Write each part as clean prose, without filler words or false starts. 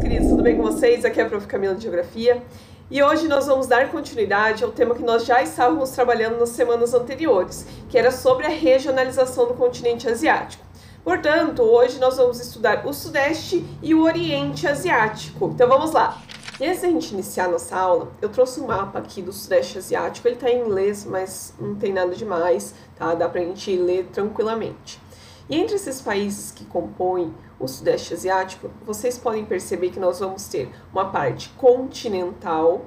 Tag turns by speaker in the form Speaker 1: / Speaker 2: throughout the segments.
Speaker 1: queridos, tudo bem com vocês? Aqui é a Prof. Camila de Geografia e hoje nós vamos dar continuidade ao tema que nós já estávamos trabalhando nas semanas anteriores, que era sobre a regionalização do continente asiático. Portanto, hoje nós vamos estudar o Sudeste e o Oriente Asiático. Então vamos lá! E antes da gente iniciar nossa aula, eu trouxe um mapa aqui do Sudeste Asiático. Ele está em inglês, mas não tem nada demais, tá? Dá pra gente ler tranquilamente. E entre esses países que compõem o Sudeste Asiático, vocês podem perceber que nós vamos ter uma parte continental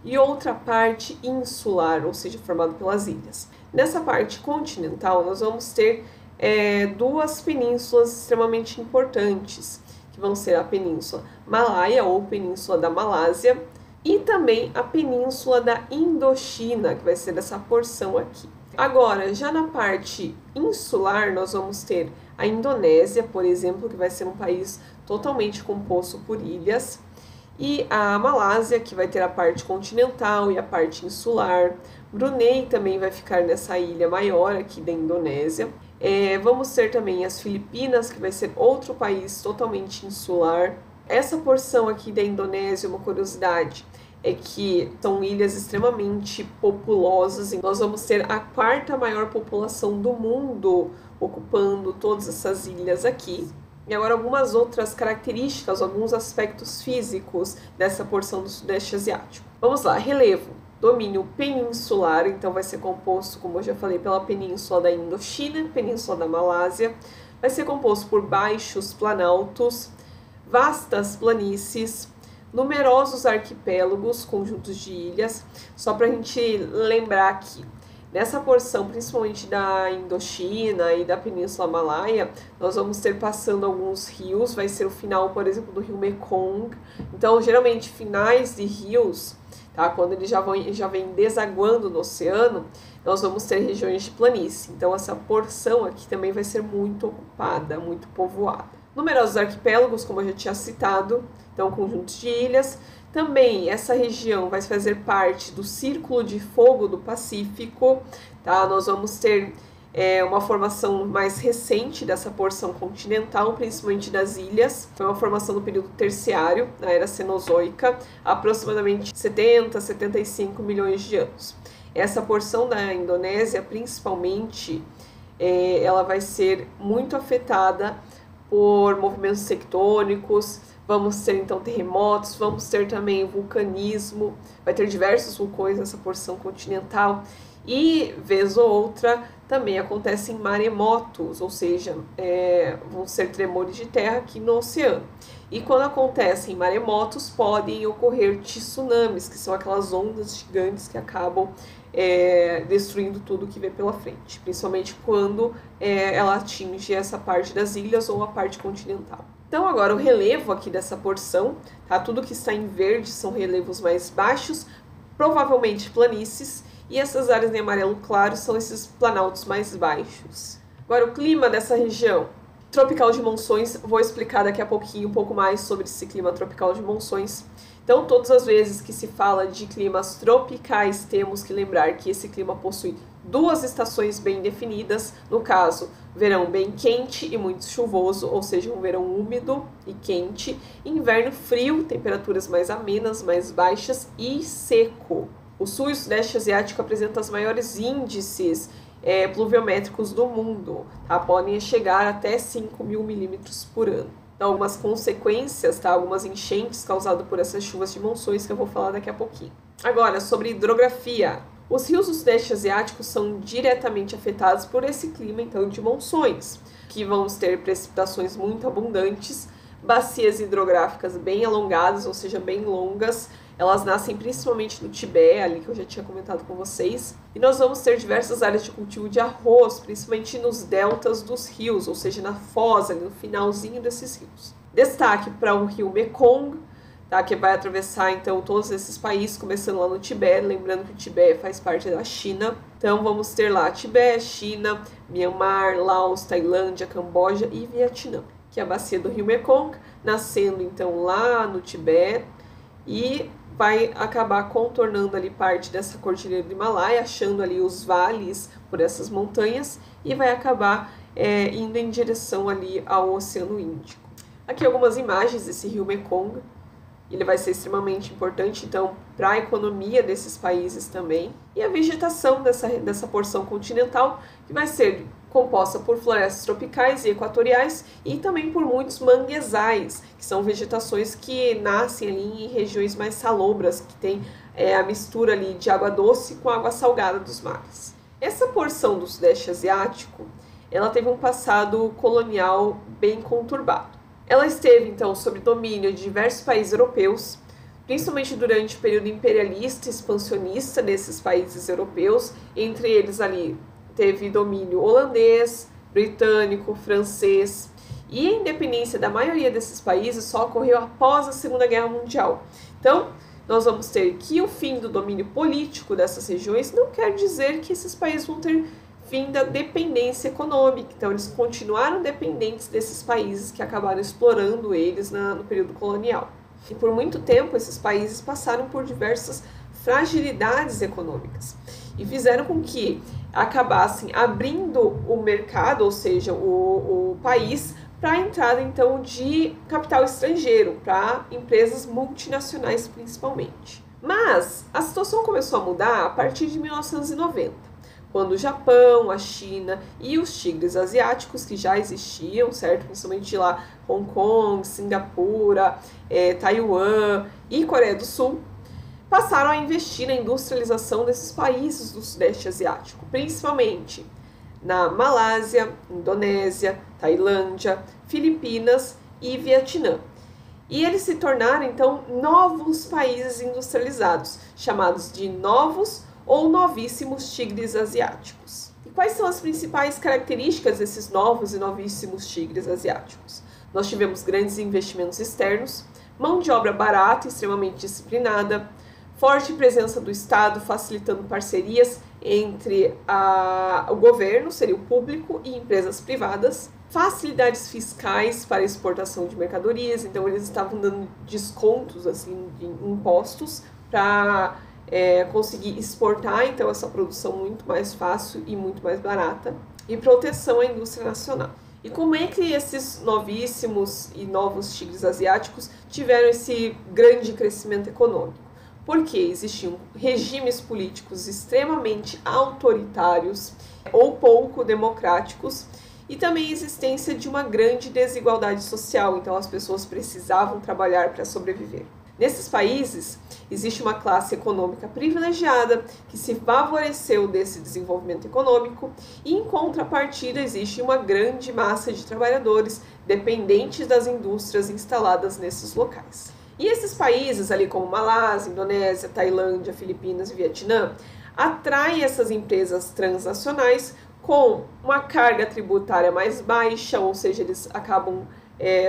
Speaker 1: e outra parte insular, ou seja, formada pelas ilhas. Nessa parte continental, nós vamos ter duas penínsulas extremamente importantes, que vão ser a Península Malaia ou Península da Malásia e também a Península da Indochina, que vai ser essa porção aqui. Agora, já na parte insular, nós vamos ter a Indonésia, por exemplo, que vai ser um país totalmente composto por ilhas, e a Malásia, que vai ter a parte continental e a parte insular. Brunei também vai ficar nessa ilha maior aqui da Indonésia. Vamos ter também as Filipinas, que vai ser outro país totalmente insular. Essa porção aqui da Indonésia, uma curiosidade, é que são ilhas extremamente populosas e nós vamos ter a quarta maior população do mundo ocupando todas essas ilhas aqui. E agora algumas outras características, alguns aspectos físicos dessa porção do Sudeste Asiático. Vamos lá, relevo. Domínio peninsular, então vai ser composto, como eu já falei, pela Península da Indochina, Península da Malásia. Vai ser composto por baixos planaltos, vastas planícies, numerosos arquipélagos, conjuntos de ilhas. Só para a gente lembrar aqui, nessa porção, principalmente da Indochina e da Península Malaia, nós vamos ter passando alguns rios, vai ser o final, por exemplo, do rio Mekong. Então, geralmente, finais de rios, tá? Quando ele já vem desaguando no oceano, nós vamos ter regiões de planície. Então, essa porção aqui também vai ser muito ocupada, muito povoada. Numerosos arquipélagos, como eu já tinha citado, então conjuntos de ilhas. Também essa região vai fazer parte do Círculo de Fogo do Pacífico, tá? Nós vamos ter uma formação mais recente dessa porção continental, principalmente das ilhas. Foi uma formação do período terciário, na Era Cenozoica, aproximadamente 70 a 75 milhões de anos. Essa porção da Indonésia, principalmente, ela vai ser muito afetada por movimentos tectônicos. Vamos ter então terremotos, vamos ter também vulcanismo, vai ter diversos vulcões nessa porção continental e, vez ou outra, também acontecem maremotos, ou seja, vão ser tremores de terra aqui no oceano. E quando acontecem maremotos, podem ocorrer tsunamis, que são aquelas ondas gigantes que acabam destruindo tudo que vê pela frente, principalmente quando ela atinge essa parte das ilhas ou a parte continental. Então agora o relevo aqui dessa porção, tá? Tudo que está em verde são relevos mais baixos, provavelmente planícies, e essas áreas em amarelo claro são esses planaltos mais baixos. Agora o clima dessa região tropical de monções, vou explicar daqui a pouquinho um pouco mais sobre esse clima tropical de monções. Então, todas as vezes que se fala de climas tropicais, temos que lembrar que esse clima possui duas estações bem definidas. No caso, verão bem quente e muito chuvoso, ou seja, um verão úmido e quente. Inverno frio, temperaturas mais amenas, mais baixas e seco. O sul e o sudeste asiático apresentam os maiores índices pluviométricos do mundo, tá? Podem chegar até 5.000 milímetros por ano. Então, algumas consequências, tá? Algumas enchentes causadas por essas chuvas de monções que eu vou falar daqui a pouquinho. Agora, sobre hidrografia. Os rios do Sudeste Asiático são diretamente afetados por esse clima, então, de monções, que vão ter precipitações muito abundantes, bacias hidrográficas bem alongadas, ou seja, bem longas. Elas nascem principalmente no Tibete, ali que eu já tinha comentado com vocês. E nós vamos ter diversas áreas de cultivo de arroz, principalmente nos deltas dos rios, ou seja, na foz, ali no finalzinho desses rios. Destaque para o rio Mekong, tá, que vai atravessar então todos esses países, começando lá no Tibete, lembrando que o Tibete faz parte da China. Então vamos ter lá Tibete, China, Myanmar, Laos, Tailândia, Camboja e Vietnã, que é a bacia do rio Mekong, nascendo então lá no Tibete e vai acabar contornando ali parte dessa cordilheira do Himalaia, achando ali os vales por essas montanhas e vai acabar indo em direção ali ao Oceano Índico. Aqui algumas imagens desse rio Mekong. Ele vai ser extremamente importante, então, para a economia desses países também. E a vegetação dessa porção continental, que vai ser composta por florestas tropicais e equatoriais e também por muitos manguezais, que são vegetações que nascem ali em regiões mais salobras, que tem a mistura ali de água doce com água salgada dos mares. Essa porção do Sudeste Asiático, ela teve um passado colonial bem conturbado. Ela esteve, então, sob domínio de diversos países europeus, principalmente durante o período imperialista e expansionista desses países europeus. Entre eles ali teve domínio holandês, britânico, francês. E a independência da maioria desses países só ocorreu após a Segunda Guerra Mundial. Então, nós vamos ter que o fim do domínio político dessas regiões não quer dizer que esses países vão ter fim da dependência econômica. Então, eles continuaram dependentes desses países que acabaram explorando eles no período colonial. E por muito tempo, esses países passaram por diversas fragilidades econômicas e fizeram com que acabassem abrindo o mercado, ou seja, o país, para a entrada, então, de capital estrangeiro, para empresas multinacionais principalmente. Mas a situação começou a mudar a partir de 1990. Quando o Japão, a China e os tigres asiáticos, que já existiam, certo? Principalmente de lá, Hong Kong, Singapura, Taiwan e Coreia do Sul, passaram a investir na industrialização desses países do Sudeste Asiático, principalmente na Malásia, Indonésia, Tailândia, Filipinas e Vietnã. E eles se tornaram, então, novos países industrializados, chamados de novos ou novíssimos tigres asiáticos. E quais são as principais características desses novos e novíssimos tigres asiáticos? Nós tivemos grandes investimentos externos, mão de obra barata e extremamente disciplinada, forte presença do Estado facilitando parcerias entre o governo, seria o público, e empresas privadas, facilidades fiscais para exportação de mercadorias, então eles estavam dando descontos assim, de impostos para conseguir exportar então essa produção muito mais fácil e muito mais barata, e proteção à indústria nacional. E como é que esses novíssimos e novos tigres asiáticos tiveram esse grande crescimento econômico? Porque existiam regimes políticos extremamente autoritários ou pouco democráticos e também a existência de uma grande desigualdade social, então as pessoas precisavam trabalhar para sobreviver. Nesses países, existe uma classe econômica privilegiada que se favoreceu desse desenvolvimento econômico e, em contrapartida, existe uma grande massa de trabalhadores dependentes das indústrias instaladas nesses locais. E esses países, ali como Malásia, Indonésia, Tailândia, Filipinas e Vietnã, atraem essas empresas transnacionais com uma carga tributária mais baixa, ou seja, eles acabam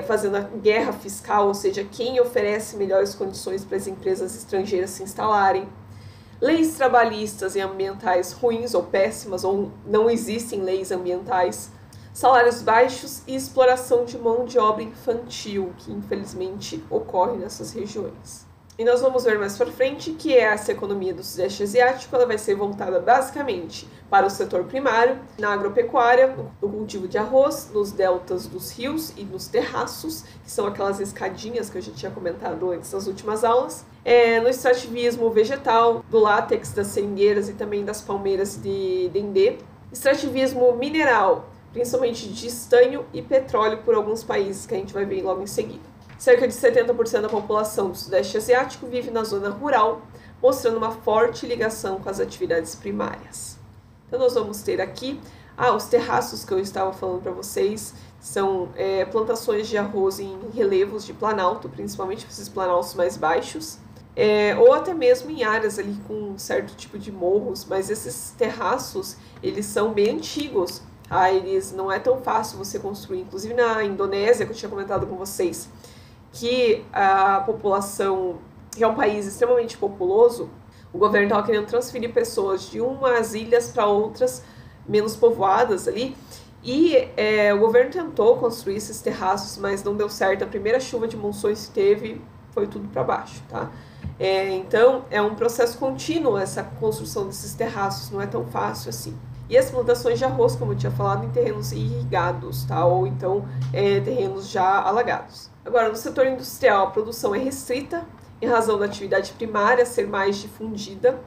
Speaker 1: fazendo a guerra fiscal, ou seja, quem oferece melhores condições para as empresas estrangeiras se instalarem. Leis trabalhistas e ambientais ruins ou péssimas, ou não existem leis ambientais. Salários baixos e exploração de mão de obra infantil, que infelizmente ocorre nessas regiões. E nós vamos ver mais para frente que essa economia do Sudeste Asiático ela vai ser voltada basicamente para o setor primário, na agropecuária, no cultivo de arroz, nos deltas dos rios e nos terraços, que são aquelas escadinhas que eu já tinha comentado antes nas últimas aulas, no extrativismo vegetal, do látex, das seringueiras e também das palmeiras de dendê, extrativismo mineral, principalmente de estanho e petróleo por alguns países que a gente vai ver logo em seguida. Cerca de 70% da população do Sudeste Asiático vive na zona rural, mostrando uma forte ligação com as atividades primárias. Então nós vamos ter aqui os terraços que eu estava falando para vocês, são plantações de arroz em relevos de planalto, principalmente esses planaltos mais baixos, ou até mesmo em áreas ali com um certo tipo de morros, mas esses terraços, eles são bem antigos, eles não é tão fácil você construir, inclusive na Indonésia, que eu tinha comentado com vocês, que a população, que é um país extremamente populoso, o governo estava querendo transferir pessoas de umas ilhas para outras menos povoadas ali, e o governo tentou construir esses terraços, mas não deu certo. A primeira chuva de monções que teve foi tudo para baixo, tá? Então, é um processo contínuo essa construção desses terraços, não é tão fácil assim. E as plantações de arroz, como eu tinha falado, em terrenos irrigados, tá? Ou então terrenos já alagados. Agora, no setor industrial, a produção é restrita, em razão da atividade primária ser mais difundida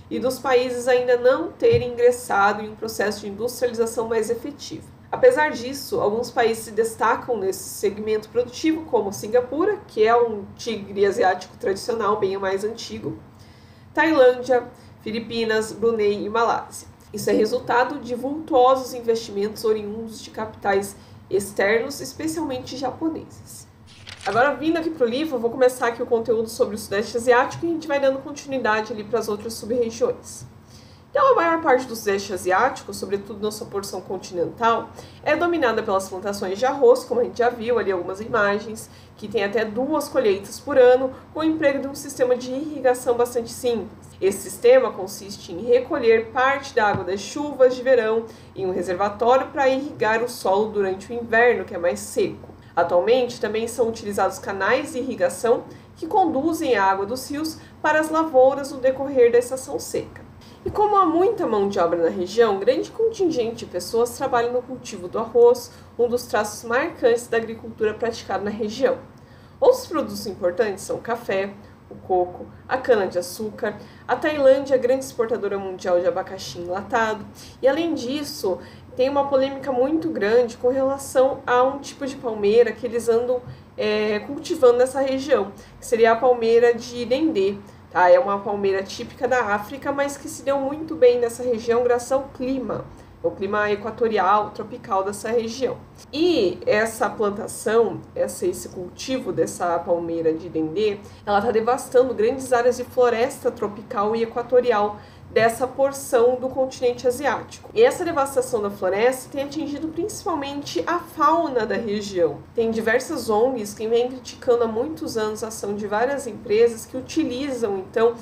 Speaker 1: e dos países ainda não terem ingressado em um processo de industrialização mais efetivo. Apesar disso, alguns países se destacam nesse segmento produtivo, como Singapura, que é um tigre asiático tradicional, bem mais antigo, Tailândia, Filipinas, Brunei e Malásia. Isso é resultado de vultuosos investimentos oriundos de capitais externos, especialmente japoneses. Agora, vindo aqui para o livro, eu vou começar aqui o conteúdo sobre o Sudeste Asiático e a gente vai dando continuidade ali para as outras sub-regiões. Então, a maior parte do Sudeste Asiático, sobretudo na sua porção continental, é dominada pelas plantações de arroz, como a gente já viu ali algumas imagens, que tem até 2 colheitas por ano, com o emprego de um sistema de irrigação bastante simples. Esse sistema consiste em recolher parte da água das chuvas de verão em um reservatório para irrigar o solo durante o inverno, que é mais seco. Atualmente, também são utilizados canais de irrigação que conduzem a água dos rios para as lavouras no decorrer da estação seca. E como há muita mão de obra na região, grande contingente de pessoas trabalha no cultivo do arroz, um dos traços marcantes da agricultura praticada na região. Outros produtos importantes são o café, o coco, a cana-de-açúcar. A Tailândia é a grande exportadora mundial de abacaxi enlatado. E além disso, tem uma polêmica muito grande com relação a um tipo de palmeira que eles andam cultivando nessa região, que seria a palmeira de dendê. Tá? É uma palmeira típica da África, mas que se deu muito bem nessa região graças ao clima, o clima equatorial, tropical dessa região. E essa plantação, esse cultivo dessa palmeira de dendê, ela está devastando grandes áreas de floresta tropical e equatorial dessa porção do continente asiático. E essa devastação da floresta tem atingido principalmente a fauna da região. Tem diversas ONGs que vêm criticando há muitos anos a ação de várias empresas que utilizam, então,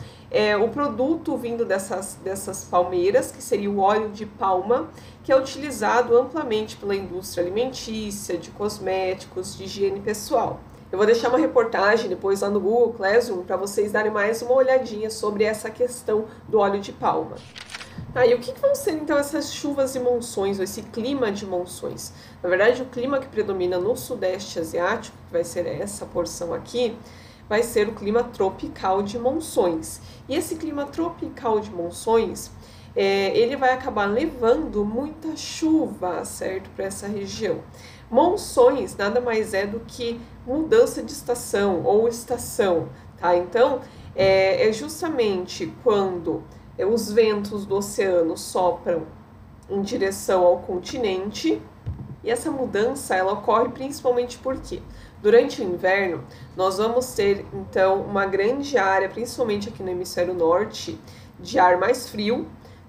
Speaker 1: o produto vindo dessas palmeiras, que seria o óleo de palma, que é utilizado amplamente pela indústria alimentícia, de cosméticos, de higiene pessoal. Eu vou deixar uma reportagem depois lá no Google Classroom para vocês darem mais uma olhadinha sobre essa questão do óleo de palma. E o que vão ser então essas chuvas e monções, ou esse clima de monções? Na verdade, o clima que predomina no Sudeste Asiático, que vai ser essa porção aqui, vai ser o clima tropical de monções. E esse clima tropical de monções, ele vai acabar levando muita chuva, certo, para essa região. Monções nada mais é do que mudança de estação ou estação, tá? Então, é justamente quando os ventos do oceano sopram em direção ao continente, e essa mudança ela ocorre principalmente porque durante o inverno nós vamos ter então uma grande área, principalmente aqui no hemisfério norte, de ar mais frio.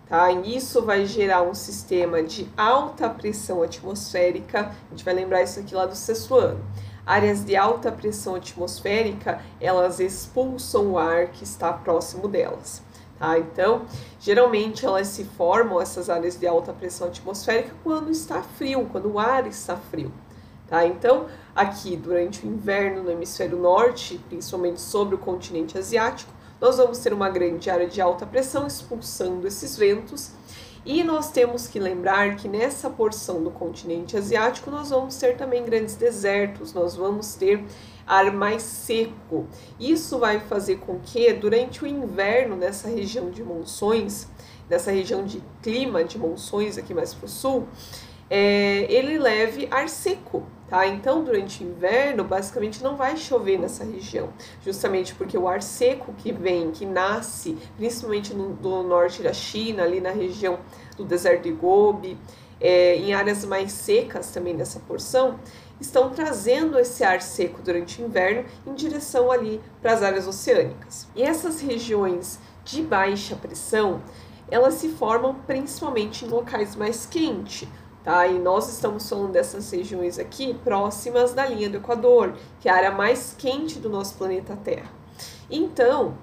Speaker 1: Tá? E isso vai gerar um sistema de alta pressão atmosférica, a gente vai lembrar isso aqui lá do 6º ano. Áreas de alta pressão atmosférica, elas expulsam o ar que está próximo delas. Tá? Então, geralmente elas se formam, essas áreas de alta pressão atmosférica, quando está frio, quando o ar está frio. Tá? Então, aqui durante o inverno no hemisfério norte, principalmente sobre o continente asiático, nós vamos ter uma grande área de alta pressão expulsando esses ventos e nós temos que lembrar que nessa porção do continente asiático nós vamos ter também grandes desertos, nós vamos ter ar mais seco. Isso vai fazer com que durante o inverno nessa região de monções, nessa região de clima de monções aqui mais para o sul, ele leve ar seco. Tá? Então, durante o inverno, basicamente não vai chover nessa região, justamente porque o ar seco que nasce, principalmente do norte da China, ali na região do deserto de Gobi, em áreas mais secas também nessa porção, estão trazendo esse ar seco durante o inverno em direção ali para as áreas oceânicas. E essas regiões de baixa pressão, elas se formam principalmente em locais mais quentes. Tá? E nós estamos falando dessas regiões aqui próximas da linha do Equador, que é a área mais quente do nosso planeta Terra. Então,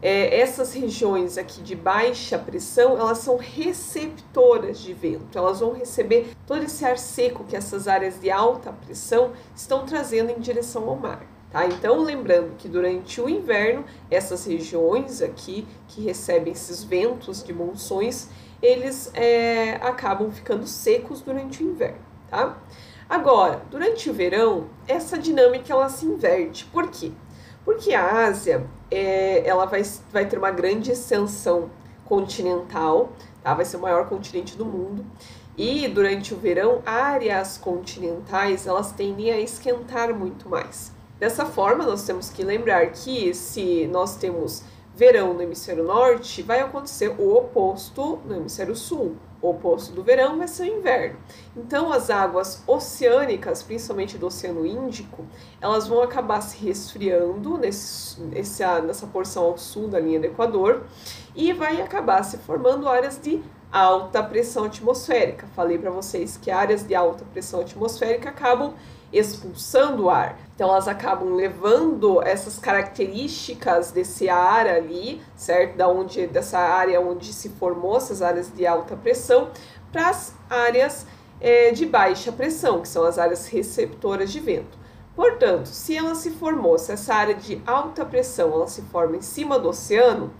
Speaker 1: essas regiões aqui de baixa pressão, elas são receptoras de vento, elas vão receber todo esse ar seco que essas áreas de alta pressão estão trazendo em direção ao mar. Tá? Então, lembrando que durante o inverno, essas regiões aqui que recebem esses ventos de monções, eles acabam ficando secos durante o inverno, tá? Agora, durante o verão, essa dinâmica ela se inverte. Por quê? Porque a Ásia ela vai ter uma grande extensão continental, tá? Vai ser o maior continente do mundo. E durante o verão, áreas continentais elas tendem a esquentar muito mais. Dessa forma, nós temos que lembrar que se nós temos verão no hemisfério norte, vai acontecer o oposto no hemisfério sul. O oposto do verão vai ser o inverno. Então, as águas oceânicas, principalmente do Oceano Índico, elas vão acabar se resfriando nessa porção ao sul da linha do Equador e vai acabar se formando áreas de alta pressão atmosférica. Falei para vocês que áreas de alta pressão atmosférica acabam expulsando o ar. Então elas acabam levando essas características desse ar ali, certo? Dessa área onde se formou essas áreas de alta pressão para as áreas de baixa pressão, que são as áreas receptoras de vento. Portanto, se essa área de alta pressão ela se forma em cima do oceano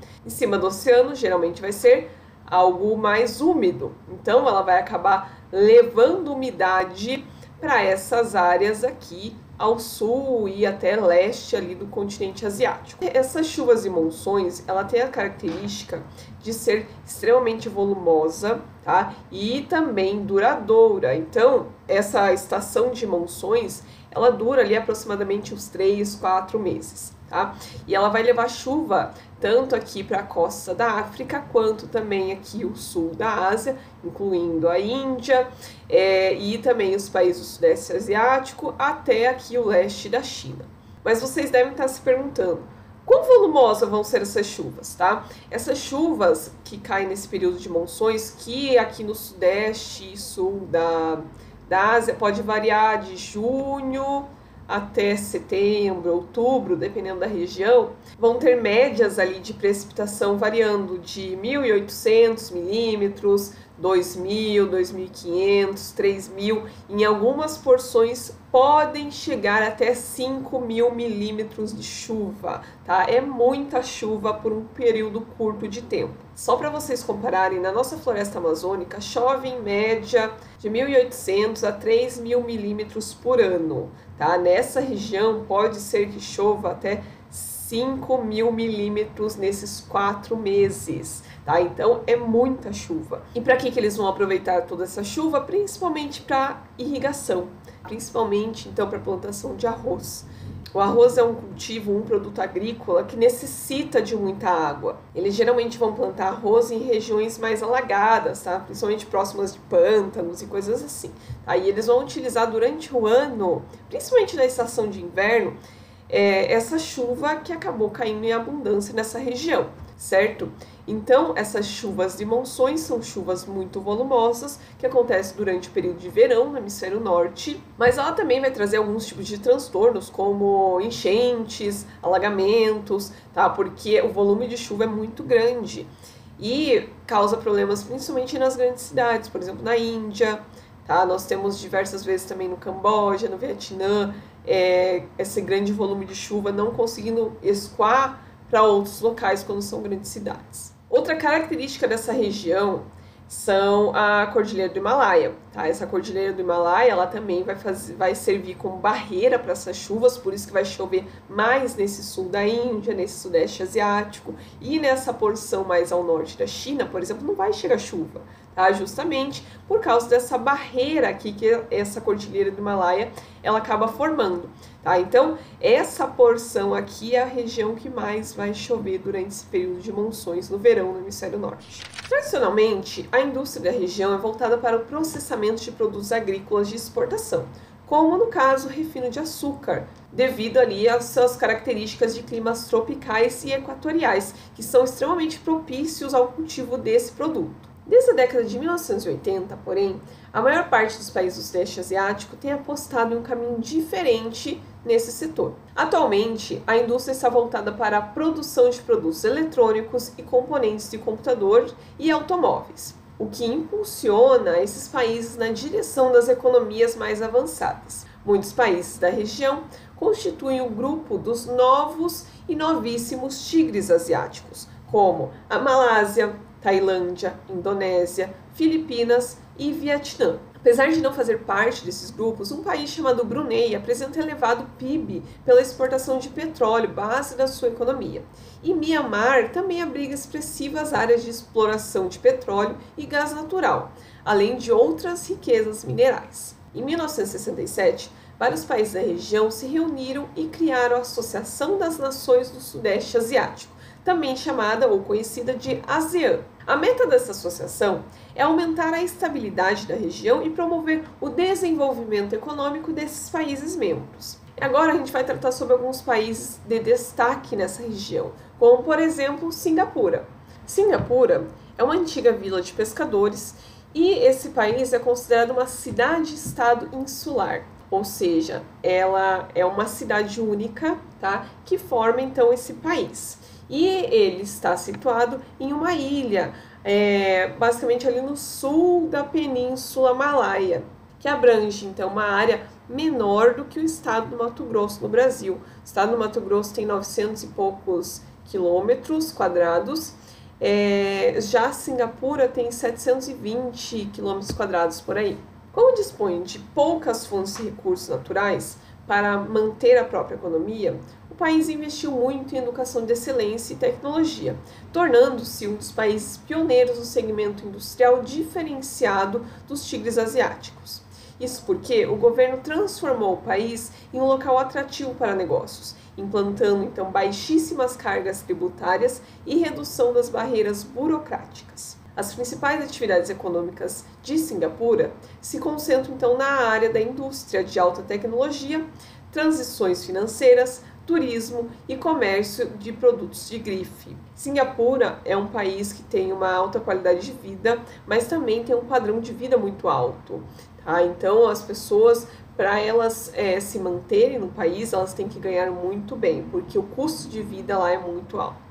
Speaker 1: geralmente vai ser algo mais úmido. Então ela vai acabar levando umidade para essas áreas aqui ao sul e até leste ali do continente asiático. Essas chuvas e monções, ela tem a característica de ser extremamente volumosa, tá? E também duradoura. Então, essa estação de monções, ela dura ali aproximadamente uns 3, 4 meses, tá? E ela vai levar chuva tanto aqui para a costa da África, quanto também aqui o sul da Ásia, incluindo a Índia e também os países do Sudeste Asiático, até aqui o leste da China. Mas vocês devem estar se perguntando, quão volumosas vão ser essas chuvas, tá? Essas chuvas que caem nesse período de monções, que aqui no Sudeste e Sul da Ásia pode variar de junho até setembro, outubro, dependendo da região, vão ter médias ali de precipitação variando de 1.800 milímetros, 2.000, 2.500, 3.000, em algumas porções podem chegar até 5.000 milímetros de chuva, tá? É muita chuva por um período curto de tempo. Só para vocês compararem, na nossa floresta amazônica chove em média de 1.800 a 3.000 milímetros por ano, tá? Nessa região pode ser que chova até 5.000 milímetros nesses 4 meses, tá? Então é muita chuva. E para que eles vão aproveitar toda essa chuva? Principalmente para irrigação, principalmente então para plantação de arroz. O arroz é um cultivo, um produto agrícola que necessita de muita água. Eles geralmente vão plantar arroz em regiões mais alagadas, tá? Principalmente próximas de pântanos e coisas assim. Aí eles vão utilizar durante o ano, principalmente na estação de inverno, essa chuva que acabou caindo em abundância nessa região, certo? Então, essas chuvas de monções são chuvas muito volumosas que acontecem durante o período de verão no hemisfério norte, mas ela também vai trazer alguns tipos de transtornos, como enchentes, alagamentos, tá? Porque o volume de chuva é muito grande e causa problemas principalmente nas grandes cidades, por exemplo, na Índia, tá? Nós temos diversas vezes também no Camboja, no Vietnã, esse grande volume de chuva não conseguindo escoar para outros locais quando são grandes cidades. Outra característica dessa região são a Cordilheira do Himalaia, tá? Essa Cordilheira do Himalaia, ela também vai servir como barreira para essas chuvas, por isso que vai chover mais nesse sul da Índia, nesse sudeste asiático, e nessa porção mais ao norte da China, por exemplo, não vai chegar chuva, tá? Justamente por causa dessa barreira aqui que essa Cordilheira do Himalaia, ela acaba formando, tá? Então, essa porção aqui é a região que mais vai chover durante esse período de monções no verão no hemisfério norte. Tradicionalmente, a indústria da região é voltada para o processamento de produtos agrícolas de exportação, como no caso o refino de açúcar, devido ali às suas características de climas tropicais e equatoriais, que são extremamente propícios ao cultivo desse produto. Desde a década de 1980, porém, a maior parte dos países do Sudeste Asiático tem apostado em um caminho diferente nesse setor. Atualmente, a indústria está voltada para a produção de produtos eletrônicos e componentes de computador e automóveis, o que impulsiona esses países na direção das economias mais avançadas. Muitos países da região constituem o grupo dos novos e novíssimos tigres asiáticos, como a Malásia, Tailândia, Indonésia, Filipinas e Vietnã. Apesar de não fazer parte desses grupos, um país chamado Brunei apresenta elevado PIB pela exportação de petróleo, base da sua economia. E Mianmar também abriga expressivas áreas de exploração de petróleo e gás natural, além de outras riquezas minerais. Em 1967, vários países da região se reuniram e criaram a Associação das Nações do Sudeste Asiático, também chamada ou conhecida de ASEAN. A meta dessa associação é aumentar a estabilidade da região e promover o desenvolvimento econômico desses países membros. Agora a gente vai tratar sobre alguns países de destaque nessa região, como por exemplo Singapura. Singapura é uma antiga vila de pescadores e esse país é considerado uma cidade-estado insular. Ou seja, ela é uma cidade única, tá? Que forma então esse país. E ele está situado em uma ilha, basicamente ali no sul da Península Malaia, que abrange então uma área menor do que o estado do Mato Grosso no Brasil. O estado do Mato Grosso tem 900 e poucos quilômetros quadrados, já Singapura tem 720 quilômetros quadrados por aí. Como dispõe de poucas fontes de recursos naturais para manter a própria economia, o país investiu muito em educação de excelência e tecnologia, tornando-se um dos países pioneiros no segmento industrial diferenciado dos tigres asiáticos. Isso porque o governo transformou o país em um local atrativo para negócios, implantando então baixíssimas cargas tributárias e redução das barreiras burocráticas. As principais atividades econômicas de Singapura se concentram então na área da indústria de alta tecnologia, transições financeiras, turismo e comércio de produtos de grife. Singapura é um país que tem uma alta qualidade de vida, mas também tem um padrão de vida muito alto. Tá? Então as pessoas, para elas se manterem no país, elas têm que ganhar muito bem, porque o custo de vida lá é muito alto.